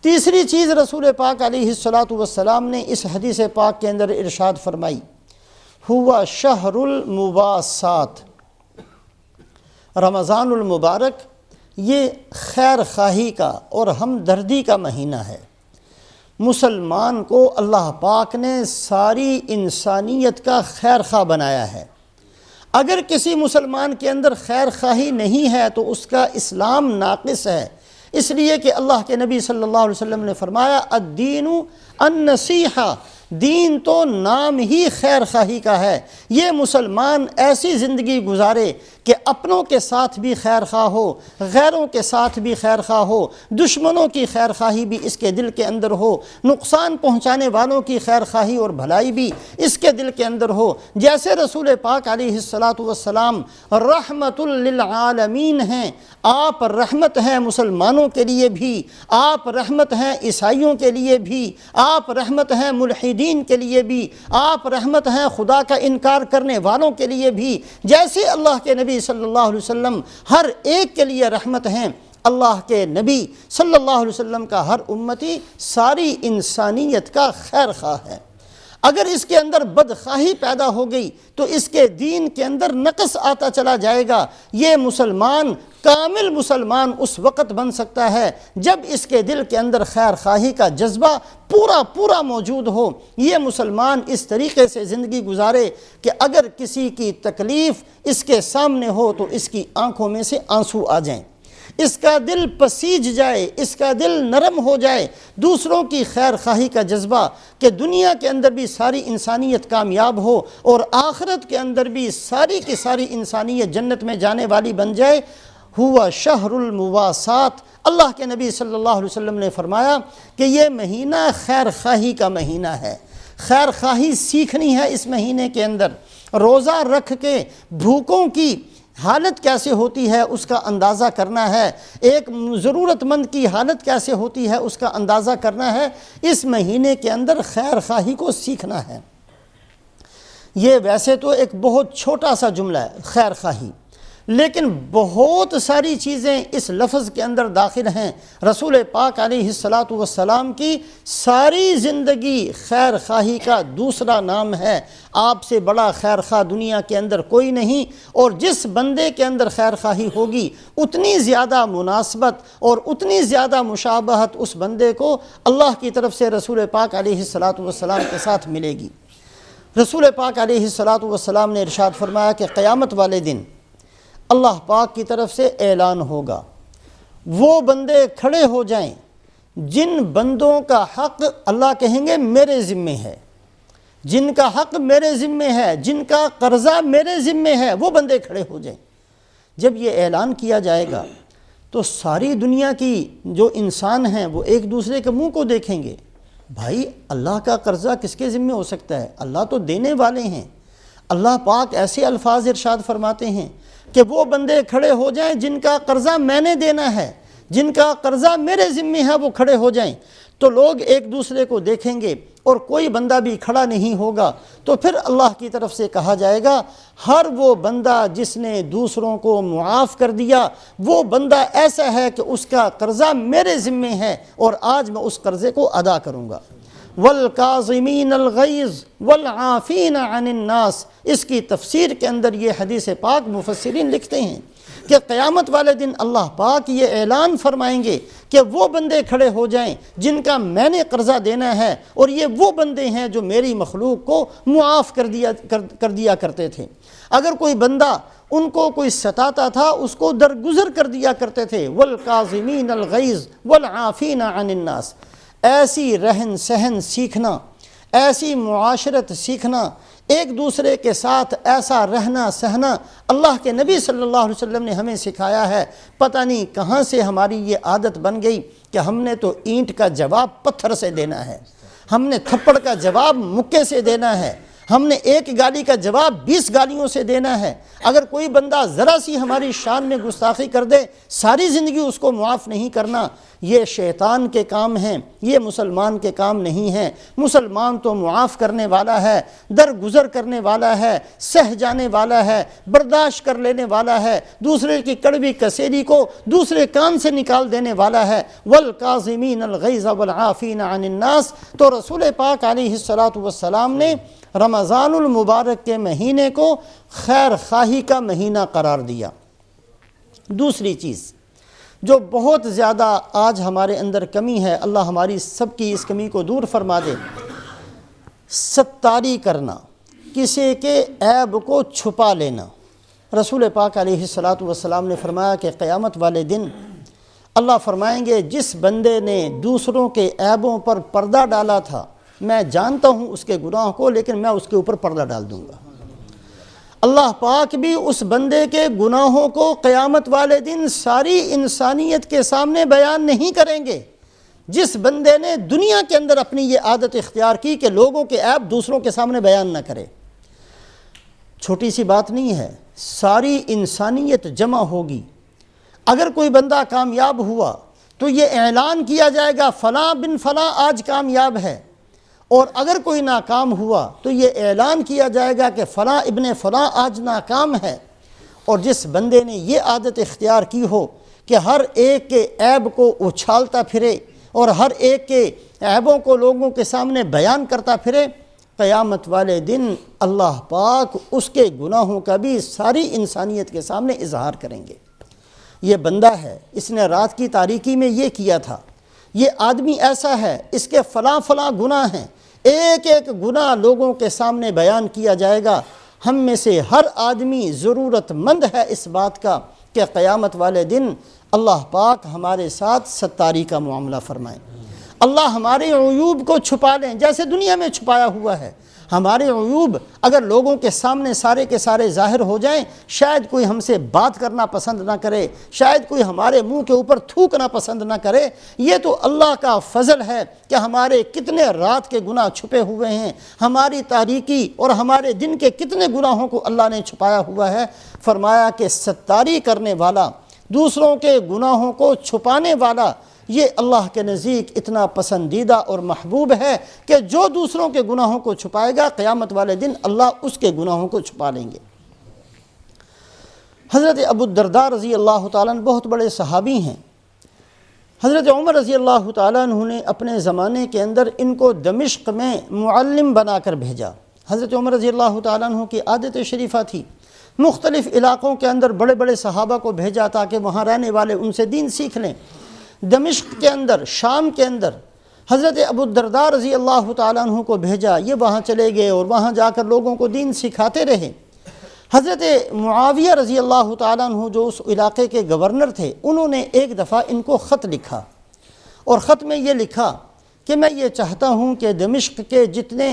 تیسری چیز رسول پاک علیہ الصلاۃ والسلام نے اس حدیث پاک کے اندر ارشاد فرمائی، ہوا شہر المباسات، رمضان المبارک یہ خیر خواہی کا اور ہمدردی کا مہینہ ہے۔ مسلمان کو اللہ پاک نے ساری انسانیت کا خیر خواہ بنایا ہے۔ اگر کسی مسلمان کے اندر خیر خواہی نہیں ہے تو اس کا اسلام ناقص ہے، اس لیے کہ اللہ کے نبی صلی اللہ علیہ وسلم نے فرمایا الدین النصیحہ، دین تو نام ہی خیر خواہی کا ہے۔ یہ مسلمان ایسی زندگی گزارے کہ اپنوں کے ساتھ بھی خیر خواہ ہو، غیروں کے ساتھ بھی خیر خواہ ہو، دشمنوں کی خیر خواہی بھی اس کے دل کے اندر ہو، نقصان پہنچانے والوں کی خیر خواہی اور بھلائی بھی اس کے دل کے اندر ہو۔ جیسے رسول پاک علیہ الصلاۃ والسلام رحمت للعالمین ہیں، آپ رحمت ہیں مسلمانوں کے لیے بھی، آپ رحمت ہیں عیسائیوں کے لیے بھی، آپ رحمت ہیں ملحدین کے لیے بھی، آپ رحمت ہیں خدا کا انکار کرنے والوں کے لیے بھی۔ جیسے اللہ کے نبی صلی اللہ علیہ وسلم ہر ایک کے لیے رحمت ہیں، اللہ کے نبی صلی اللہ علیہ وسلم کا ہر امتی ساری انسانیت کا خیر خواہ ہے۔ اگر اس کے اندر بدخواہی پیدا ہو گئی تو اس کے دین کے اندر نقص آتا چلا جائے گا۔ یہ مسلمان کامل مسلمان اس وقت بن سکتا ہے جب اس کے دل کے اندر خیر خواہی کا جذبہ پورا موجود ہو۔ یہ مسلمان اس طریقے سے زندگی گزارے کہ اگر کسی کی تکلیف اس کے سامنے ہو تو اس کی آنکھوں میں سے آنسو آ جائیں، اس کا دل پسیج جائے، اس کا دل نرم ہو جائے، دوسروں کی خیر خواہی کا جذبہ کہ دنیا کے اندر بھی ساری انسانیت کامیاب ہو اور آخرت کے اندر بھی ساری کی ساری انسانیت جنت میں جانے والی بن جائے۔ ہوا شہر المواسات، اللہ کے نبی صلی اللہ علیہ وسلم نے فرمایا کہ یہ مہینہ خیر خواہی کا مہینہ ہے۔ خیر خواہی سیکھنی ہے اس مہینے کے اندر۔ روزہ رکھ کے بھوکوں کی حالت کیسے ہوتی ہے اس کا اندازہ کرنا ہے، ایک ضرورت مند کی حالت کیسے ہوتی ہے اس کا اندازہ کرنا ہے۔ اس مہینے کے اندر خیر خواہی کو سیکھنا ہے۔ یہ ویسے تو ایک بہت چھوٹا سا جملہ ہے خیر خواہی، لیکن بہت ساری چیزیں اس لفظ کے اندر داخل ہیں۔ رسول پاک علیہ الصلاۃ والسلام کی ساری زندگی خیر خواہی کا دوسرا نام ہے۔ آپ سے بڑا خیر خواہ دنیا کے اندر کوئی نہیں، اور جس بندے کے اندر خیر خواہی ہوگی اتنی زیادہ مناسبت اور اتنی زیادہ مشابہت اس بندے کو اللہ کی طرف سے رسول پاک علیہ الصلاۃ والسلام کے ساتھ ملے گی۔ رسول پاک علیہ الصلاۃ والسلام نے ارشاد فرمایا کہ قیامت والے دن اللہ پاک کی طرف سے اعلان ہوگا، وہ بندے کھڑے ہو جائیں جن بندوں کا حق اللہ کہیں گے میرے ذمے ہے، جن کا حق میرے ذمے ہے، جن کا قرضہ میرے ذمے ہے، وہ بندے کھڑے ہو جائیں۔ جب یہ اعلان کیا جائے گا تو ساری دنیا کی جو انسان ہیں وہ ایک دوسرے کے منہ کو دیکھیں گے، بھائی اللہ کا قرضہ کس کے ذمے ہو سکتا ہے؟ اللہ تو دینے والے ہیں۔ اللہ پاک ایسے الفاظ ارشاد فرماتے ہیں کہ وہ بندے کھڑے ہو جائیں جن کا قرضہ میں نے دینا ہے، جن کا قرضہ میرے ذمے ہے، وہ کھڑے ہو جائیں۔ تو لوگ ایک دوسرے کو دیکھیں گے اور کوئی بندہ بھی کھڑا نہیں ہوگا، تو پھر اللہ کی طرف سے کہا جائے گا ہر وہ بندہ جس نے دوسروں کو معاف کر دیا وہ بندہ ایسا ہے کہ اس کا قرضہ میرے ذمے ہے اور آج میں اس قرضے کو ادا کروں گا۔ والکاظمین الغیظ والعافین عن الناس، اس کی تفسیر کے اندر یہ حدیث پاک مفسرین لکھتے ہیں کہ قیامت والے دن اللہ پاک یہ اعلان فرمائیں گے کہ وہ بندے کھڑے ہو جائیں جن کا میں نے قرضہ دینا ہے، اور یہ وہ بندے ہیں جو میری مخلوق کو معاف کر دیا کرتے تھے۔ اگر کوئی بندہ ان کو کوئی ستاتا تھا اس کو درگزر کر دیا کرتے تھے۔ والکاظمین الغیظ والعافین عن الناس، ایسی رہن سہن سیکھنا، ایسی معاشرت سیکھنا، ایک دوسرے کے ساتھ ایسا رہنا سہنا اللہ کے نبی صلی اللہ علیہ وسلم نے ہمیں سکھایا ہے۔ پتہ نہیں کہاں سے ہماری یہ عادت بن گئی کہ ہم نے تو اینٹ کا جواب پتھر سے دینا ہے، ہم نے تھپڑ کا جواب مکے سے دینا ہے، ہم نے ایک گالی کا جواب 20 گالیوں سے دینا ہے۔ اگر کوئی بندہ ذرا سی ہماری شان میں گستاخی کر دے، ساری زندگی اس کو معاف نہیں کرنا۔ یہ شیطان کے کام ہیں، یہ مسلمان کے کام نہیں ہیں۔ مسلمان تو معاف کرنے والا ہے، درگزر کرنے والا ہے، سہ جانے والا ہے، برداشت کر لینے والا ہے، دوسرے کی کڑوی کسیری کو دوسرے کان سے نکال دینے والا ہے۔ والکاظمین الغیظ والعافین عن الناس۔ تو رسول پاک علیہ السلام نے رمضان المبارک کے مہینے کو خیر خواہی کا مہینہ قرار دیا۔ دوسری چیز جو بہت زیادہ آج ہمارے اندر کمی ہے، اللہ ہماری سب کی اس کمی کو دور فرما دے، ستاری کرنا، کسی کے عیب کو چھپا لینا۔ رسول پاک علیہ السلام نے فرمایا کہ قیامت والے دن اللہ فرمائیں گے جس بندے نے دوسروں کے عیبوں پر پردہ ڈالا تھا، میں جانتا ہوں اس کے گناہ کو، لیکن میں اس کے اوپر پردہ ڈال دوں گا۔ اللہ پاک بھی اس بندے کے گناہوں کو قیامت والے دن ساری انسانیت کے سامنے بیان نہیں کریں گے۔ جس بندے نے دنیا کے اندر اپنی یہ عادت اختیار کی کہ لوگوں کے عیب دوسروں کے سامنے بیان نہ کرے، چھوٹی سی بات نہیں ہے، ساری انسانیت جمع ہوگی۔ اگر کوئی بندہ کامیاب ہوا تو یہ اعلان کیا جائے گا فلاں بن فلاں آج کامیاب ہے، اور اگر کوئی ناکام ہوا تو یہ اعلان کیا جائے گا کہ فلاں ابن فلاں آج ناکام ہے۔ اور جس بندے نے یہ عادت اختیار کی ہو کہ ہر ایک کے عیب کو اچھالتا پھرے اور ہر ایک کے عیبوں کو لوگوں کے سامنے بیان کرتا پھرے، قیامت والے دن اللہ پاک اس کے گناہوں کا بھی ساری انسانیت کے سامنے اظہار کریں گے۔ یہ بندہ ہے، اس نے رات کی تاریکی میں یہ کیا تھا، یہ آدمی ایسا ہے، اس کے فلاں فلاں گناہ ہیں، ایک ایک گناہ لوگوں کے سامنے بیان کیا جائے گا۔ ہم میں سے ہر آدمی ضرورت مند ہے اس بات کا کہ قیامت والے دن اللہ پاک ہمارے ساتھ ستاری کا معاملہ فرمائیں، اللہ ہمارے عیوب کو چھپا لیں جیسے دنیا میں چھپایا ہوا ہے۔ ہمارے عیوب اگر لوگوں کے سامنے سارے کے سارے ظاہر ہو جائیں، شاید کوئی ہم سے بات کرنا پسند نہ کرے، شاید کوئی ہمارے منہ کے اوپر تھوکنا پسند نہ کرے۔ یہ تو اللہ کا فضل ہے کہ ہمارے کتنے رات کے گناہ چھپے ہوئے ہیں، ہماری تاریکی اور ہمارے دن کے کتنے گناہوں کو اللہ نے چھپایا ہوا ہے۔ فرمایا کہ ستاری کرنے والا، دوسروں کے گناہوں کو چھپانے والا، یہ اللہ کے نزدیک اتنا پسندیدہ اور محبوب ہے کہ جو دوسروں کے گناہوں کو چھپائے گا قیامت والے دن اللہ اس کے گناہوں کو چھپا لیں گے۔ حضرت ابو الدرداء رضی اللہ تعالیٰ عنہ بہت بڑے صحابی ہیں۔ حضرت عمر رضی اللہ تعالیٰ عنہ نے اپنے زمانے کے اندر ان کو دمشق میں معلم بنا کر بھیجا۔ حضرت عمر رضی اللہ تعالیٰ عنہ کی عادت شریفہ تھی، مختلف علاقوں کے اندر بڑے بڑے صحابہ کو بھیجا تاکہ وہاں رہنے والے ان سے دین سیکھ لیں۔ دمشق کے اندر، شام کے اندر حضرت ابو الدرداء رضی اللہ تعالیٰ عنہ کو بھیجا، یہ وہاں چلے گئے اور وہاں جا کر لوگوں کو دین سکھاتے رہے۔ حضرت معاویہ رضی اللہ تعالیٰ عنہ جو اس علاقے کے گورنر تھے، انہوں نے ایک دفعہ ان کو خط لکھا، اور خط میں یہ لکھا کہ میں یہ چاہتا ہوں کہ دمشق کے جتنے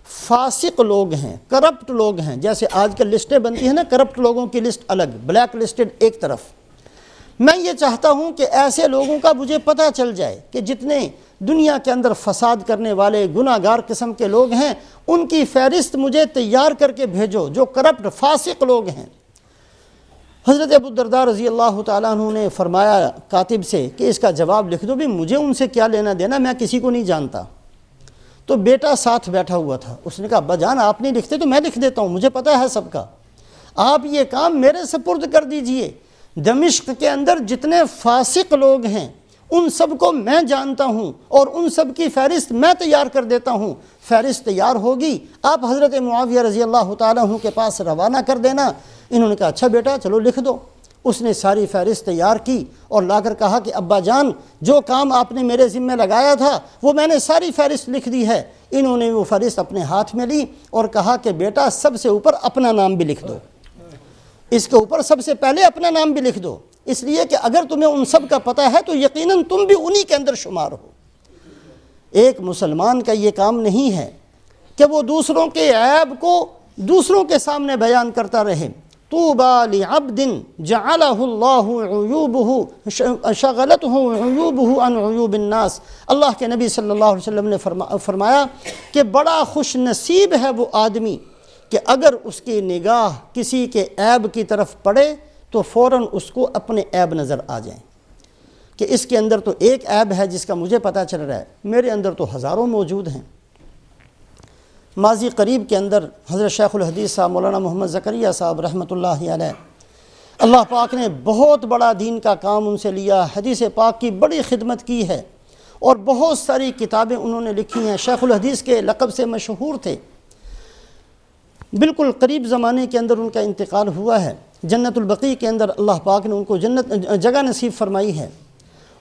فاسق لوگ ہیں، کرپٹ لوگ ہیں، جیسے آج کل لسٹیں بنتی ہیں نا، کرپٹ لوگوں کی لسٹ الگ، بلیک لسٹڈ ایک طرف، میں یہ چاہتا ہوں کہ ایسے لوگوں کا مجھے پتہ چل جائے کہ جتنے دنیا کے اندر فساد کرنے والے گناہ گار قسم کے لوگ ہیں، ان کی فہرست مجھے تیار کر کے بھیجو، جو کرپٹ فاسق لوگ ہیں۔ حضرت ابو الدرداء رضی اللہ تعالیٰ عنہ نے فرمایا کاتب سے کہ اس کا جواب لکھ دو، بھی مجھے ان سے کیا لینا دینا، میں کسی کو نہیں جانتا۔ تو بیٹا ساتھ بیٹھا ہوا تھا، اس نے کہا ابا جان آپ نہیں لکھتے تو میں لکھ دیتا ہوں، مجھے پتہ ہے سب کا، آپ یہ کام میرے سپرد کر دیجئے۔ دمشق کے اندر جتنے فاسق لوگ ہیں ان سب کو میں جانتا ہوں اور ان سب کی فہرست میں تیار کر دیتا ہوں۔ فہرست تیار ہوگی آپ حضرت معاویہ رضی اللہ تعالیٰ عنہ کے پاس روانہ کر دینا۔ انہوں نے کہا اچھا بیٹا چلو لکھ دو۔ اس نے ساری فہرست تیار کی اور لا کر کہا کہ ابا جان جو کام آپ نے میرے ذمہ لگایا تھا وہ میں نے ساری فہرست لکھ دی ہے۔ انہوں نے وہ فہرست اپنے ہاتھ میں لی اور کہا کہ بیٹا سب سے اوپر اپنا نام بھی لکھ دو، اس کے اوپر سب سے پہلے اپنا نام بھی لکھ دو، اس لیے کہ اگر تمہیں ان سب کا پتہ ہے تو یقیناً تم بھی انہی کے اندر شمار ہو۔ ایک مسلمان کا یہ کام نہیں ہے کہ وہ دوسروں کے عیب کو دوسروں کے سامنے بیان کرتا رہے۔ طوبى لعبد جعله الله عيوبه شغلته عيوبه عن عيوب الناس۔ اللہ کے نبی صلی اللہ علیہ وسلم نے فرمایا کہ بڑا خوش نصیب ہے وہ آدمی کہ اگر اس کی نگاہ کسی کے عیب کی طرف پڑے تو فوراً اس کو اپنے عیب نظر آ جائیں، کہ اس کے اندر تو ایک عیب ہے جس کا مجھے پتہ چل رہا ہے، میرے اندر تو ہزاروں موجود ہیں۔ ماضی قریب کے اندر حضرت شیخ الحدیث صاحب مولانا محمد زکریا صاحب رحمۃ اللہ علیہ، اللہ پاک نے بہت بڑا دین کا کام ان سے لیا، حدیث پاک کی بڑی خدمت کی ہے اور بہت ساری کتابیں انہوں نے لکھی ہیں، شیخ الحدیث کے لقب سے مشہور تھے۔ بالکل قریب زمانے کے اندر ان کا انتقال ہوا ہے، جنت البقیع کے اندر اللہ پاک نے ان کو جگہ نصیب فرمائی ہے۔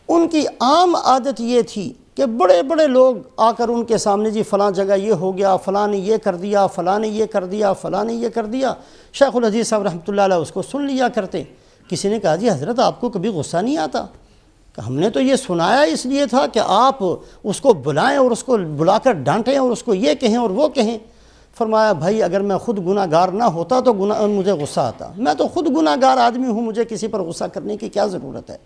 ان کی عام عادت یہ تھی کہ بڑے بڑے لوگ آ کر ان کے سامنے جی فلاں جگہ یہ ہو گیا، فلاں نے یہ کر دیا، فلاں نے یہ کر دیا، فلاں نے یہ کر دیا، شیخ الحدیث صاحب رحمۃ اللہ علیہ اس کو سن لیا کرتے۔ کسی نے کہا جی حضرت آپ کو کبھی غصہ نہیں آتا؟ کہ ہم نے تو یہ سنایا اس لیے تھا کہ آپ اس کو بلائیں اور اس کو بلا کر ڈانٹیں اور اس کو یہ کہیں اور وہ کہیں۔ فرمایا بھائی اگر میں خود گناہ گار نہ ہوتا تو مجھے غصہ آتا، میں تو خود گناہ گار آدمی ہوں، مجھے کسی پر غصہ کرنے کی کیا ضرورت ہے؟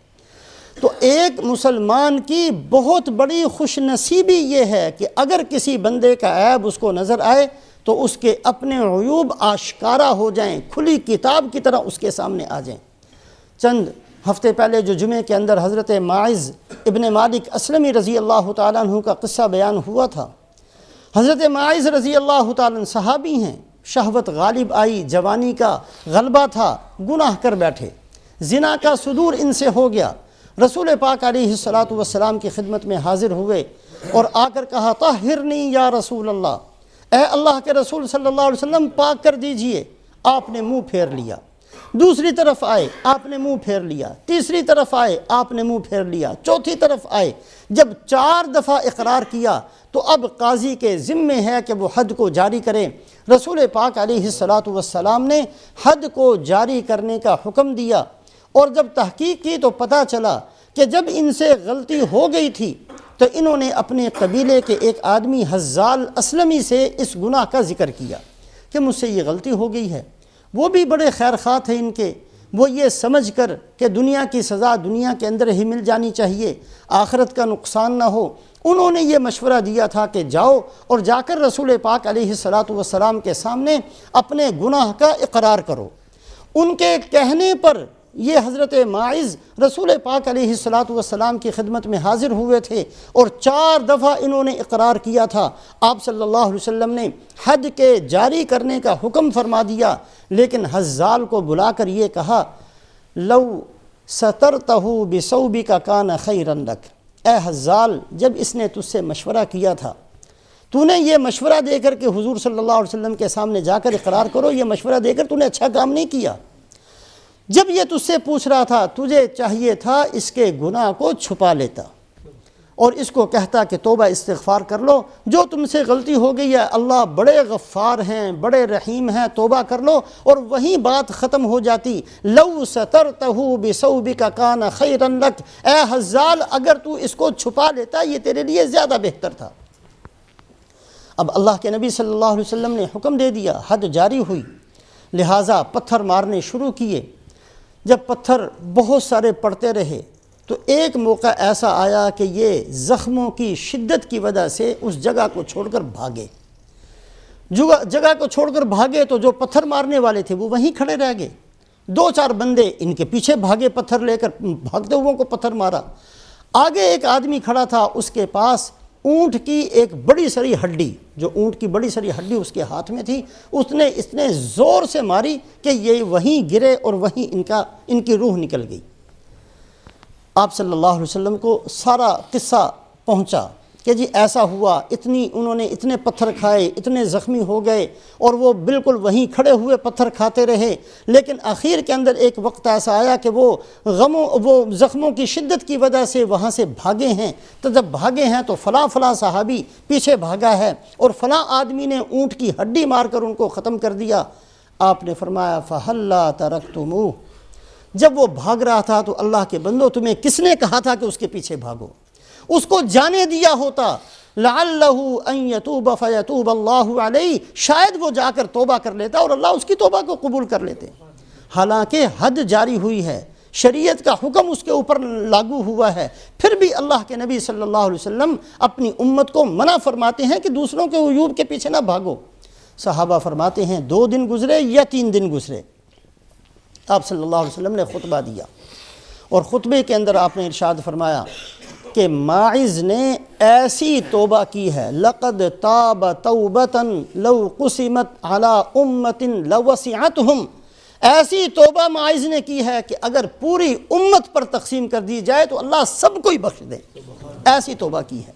تو ایک مسلمان کی بہت بڑی خوش نصیبی یہ ہے کہ اگر کسی بندے کا عیب اس کو نظر آئے تو اس کے اپنے عیوب آشکارا ہو جائیں، کھلی کتاب کی طرح اس کے سامنے آ جائیں۔ چند ہفتے پہلے جو جمعے کے اندر حضرت ماعز ابن مالک اسلمی رضی اللہ تعالیٰ عنہ کا قصہ بیان ہوا تھا۔ حضرت ماعز رضی اللہ تعالیٰ عنہ صحابی ہیں، شہوت غالب آئی، جوانی کا غلبہ تھا، گناہ کر بیٹھے، زنا کا صدور ان سے ہو گیا۔ رسول پاک علیہ السلام کی خدمت میں حاضر ہوئے اور آ کر کہا طہرنی یا رسول اللہ، اے اللہ کے رسول صلی اللہ علیہ وسلم پاک کر دیجئے۔ آپ نے منہ پھیر لیا، دوسری طرف آئے آپ نے منہ پھیر لیا، تیسری طرف آئے آپ نے منہ پھیر لیا، چوتھی طرف آئے، جب 4 دفعہ اقرار کیا تو اب قاضی کے ذمے ہے کہ وہ حد کو جاری کرے۔ رسول پاک علیہ السلام نے حد کو جاری کرنے کا حکم دیا، اور جب تحقیق کی تو پتہ چلا کہ جب ان سے غلطی ہو گئی تھی تو انہوں نے اپنے قبیلے کے ایک آدمی حزال اسلمی سے اس گناہ کا ذکر کیا کہ مجھ سے یہ غلطی ہو گئی ہے۔ وہ بھی بڑے خیر خواہ تھے ان کے، وہ یہ سمجھ کر کہ دنیا کی سزا دنیا کے اندر ہی مل جانی چاہیے، آخرت کا نقصان نہ ہو، انہوں نے یہ مشورہ دیا تھا کہ جاؤ اور جا کر رسول پاک علیہ السلام کے سامنے اپنے گناہ کا اقرار کرو۔ ان کے کہنے پر یہ حضرت ماعز رسول پاک علیہ السلام کی خدمت میں حاضر ہوئے تھے اور 4 دفعہ انہوں نے اقرار کیا تھا۔ آپ صلی اللہ علیہ وسلم نے حد کے جاری کرنے کا حکم فرما دیا، لیکن حزال کو بلا کر یہ کہا لو سترتہ بثوبک کان خیرا لک، اے حزال جب اس نے تجھ سے مشورہ کیا تھا، تو نے یہ مشورہ دے کر کہ حضور صلی اللہ علیہ وسلم کے سامنے جا کر اقرار کرو، یہ مشورہ دے کر تو نے اچھا کام نہیں کیا۔ جب یہ تجھ سے پوچھ رہا تھا تجھے چاہیے تھا اس کے گناہ کو چھپا لیتا اور اس کو کہتا کہ توبہ استغفار کر لو، جو تم سے غلطی ہو گئی ہے اللہ بڑے غفار ہیں، بڑے رحیم ہیں، توبہ کر لو، اور وہیں بات ختم ہو جاتی۔ لو سترتہ بثوبک کان خیرا لک، اے حزال اگر تو اس کو چھپا لیتا یہ تیرے لیے زیادہ بہتر تھا۔ اب اللہ کے نبی صلی اللہ علیہ وسلم نے حکم دے دیا، حد جاری ہوئی، لہٰذا پتھر مارنے شروع کیے۔ جب پتھر بہت سارے پڑتے رہے تو ایک موقع ایسا آیا کہ یہ زخموں کی شدت کی وجہ سے اس جگہ کو چھوڑ کر بھاگے۔ جگہ کو چھوڑ کر بھاگے تو جو پتھر مارنے والے تھے وہ وہیں کھڑے رہ گئے۔ 2-4 بندے ان کے پیچھے بھاگے، پتھر لے کر بھاگتے ہوئے کو پتھر مارا۔ آگے ایک آدمی کھڑا تھا، اس کے پاس اونٹ کی ایک بڑی ساری ہڈی، جو اونٹ کی بڑی ساری ہڈی اس کے ہاتھ میں تھی، اس نے اتنے زور سے ماری کہ یہ وہیں گرے اور وہیں ان کی روح نکل گئی۔ آپ صلی اللہ علیہ وسلم کو سارا قصہ پہنچا کہ جی ایسا ہوا، انہوں نے اتنے پتھر کھائے، اتنے زخمی ہو گئے اور وہ بالکل وہیں کھڑے ہوئے پتھر کھاتے رہے، لیکن آخر کے اندر ایک وقت ایسا آیا کہ وہ زخموں کی شدت کی وجہ سے وہاں سے بھاگے ہیں۔ تو جب بھاگے ہیں تو فلاں صحابی پیچھے بھاگا ہے اور فلاں آدمی نے اونٹ کی ہڈی مار کر ان کو ختم کر دیا۔ آپ نے فرمایا فَهَلَّا تَرَكْتُمُوهُ، جب وہ بھاگ رہا تھا تو اللہ کے بندو تمہیں کس نے کہا تھا کہ اس کے پیچھے بھاگو؟ اس کو جانے دیا ہوتا، لَعَلَّهُ أَن يَتُوبَ فَيَتُوبَ اللَّهُ عَلَيْهِ، شاید وہ جا کر توبہ کر لیتا اور اللہ اس کی توبہ کو قبول کر لیتے۔ حالانکہ حد جاری ہوئی ہے، شریعت کا حکم اس کے اوپر لاگو ہوا ہے، پھر بھی اللہ کے نبی صلی اللہ علیہ وسلم اپنی امت کو منع فرماتے ہیں کہ دوسروں کے عیوب کے پیچھے نہ بھاگو۔ صحابہ فرماتے ہیں 2 دن گزرے یا 3 دن گزرے، آپ صلی اللہ علیہ وسلم نے خطبہ دیا، اور خطبے کے اندر آپ نے ارشاد فرمایا کہ ماعز نے ایسی توبہ کی ہے، لقد تاب توبۃ لو قسمت علی امت لوسعتہم، ایسی توبہ ماعز نے کی ہے کہ اگر پوری امت پر تقسیم کر دی جائے تو اللہ سب کو ہی بخش دے، ایسی توبہ کی ہے۔